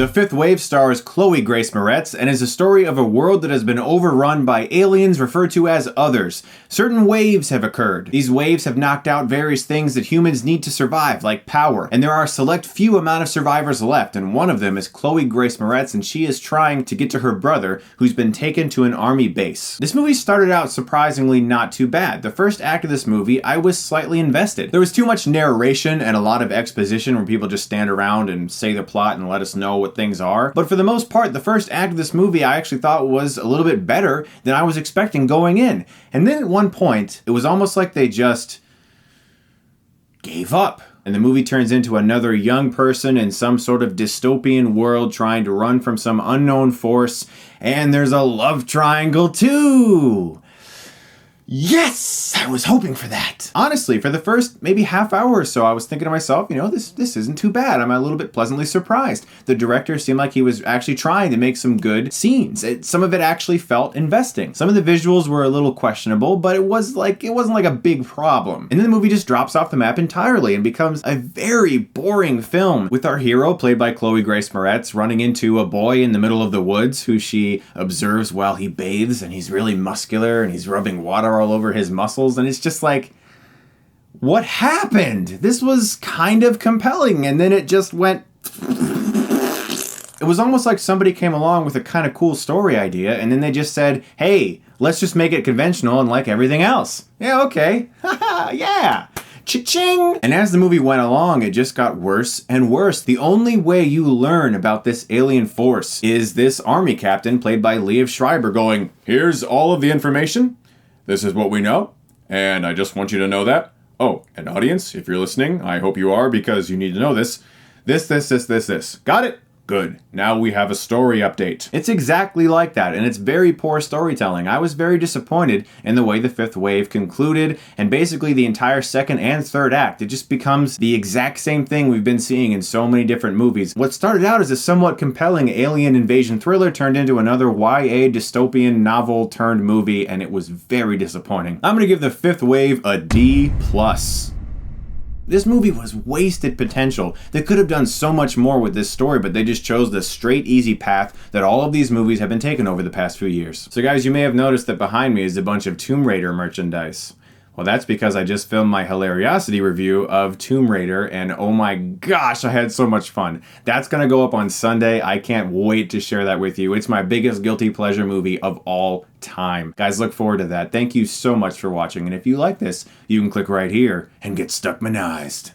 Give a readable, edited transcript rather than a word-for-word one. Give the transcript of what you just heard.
The Fifth Wave stars Chloe Grace Moretz and is a story of a world that has been overrun by aliens referred to as others. Certain waves have occurred. These waves have knocked out various things that humans need to survive, like power, and there are a select few amount of survivors left, and one of them is Chloe Grace Moretz, and she is trying to get to her brother, who's been taken to an army base. This movie started out surprisingly not too bad. The first act of this movie, I was slightly invested. There was too much narration and a lot of exposition where people just stand around and say the plot and let us know what things are. But for the most part, the first act of this movie I actually thought was a little bit better than I was expecting going in. And then at one point, it was almost like they just gave up. And the movie turns into another young person in some sort of dystopian world trying to run from some unknown force. And there's a love triangle too. Yes! I was hoping for that. Honestly, for the first maybe half hour or so, I was thinking to myself, this isn't too bad. I'm a little bit pleasantly surprised. The director seemed like he was actually trying to make some good scenes. Some of it actually felt investing. Some of the visuals were a little questionable, but it wasn't like a big problem. And then the movie just drops off the map entirely and becomes a very boring film with our hero, played by Chloe Grace Moretz, running into a boy in the middle of the woods who she observes while he bathes, and he's really muscular and he's rubbing water all over his muscles, and it's just like, what happened? This was kind of compelling, and then it just went. It was almost like somebody came along with a kind of cool story idea, and then they just said, hey, let's just make it conventional and like everything else. Yeah, okay. Yeah. Cha-ching! And as the movie went along, it just got worse and worse. The only way you learn about this alien force is this army captain, played by Liev Schreiber, going, here's all of the information. This is what we know, and I just want you to know that. Oh, and audience, if you're listening, I hope you are, because you need to know this. This. Got it? Good. Now we have a story update. It's exactly like that, and it's very poor storytelling. I was very disappointed in the way the Fifth Wave concluded, and basically the entire second and third act. It just becomes the exact same thing we've been seeing in so many different movies. What started out as a somewhat compelling alien invasion thriller turned into another YA dystopian novel turned movie, and it was very disappointing. I'm gonna give the Fifth Wave a D+. This movie was wasted potential. They could have done so much more with this story, but they just chose the straight, easy path that all of these movies have been taking over the past few years. So guys, you may have noticed that behind me is a bunch of Tomb Raider merchandise. Well, that's because I just filmed my Hilariosity review of Tomb Raider, and oh my gosh, I had so much fun. That's gonna go up on Sunday. I can't wait to share that with you. It's my biggest guilty pleasure movie of all time. Guys, look forward to that. Thank you so much for watching, and if you like this, you can click right here and get Stuckmanized.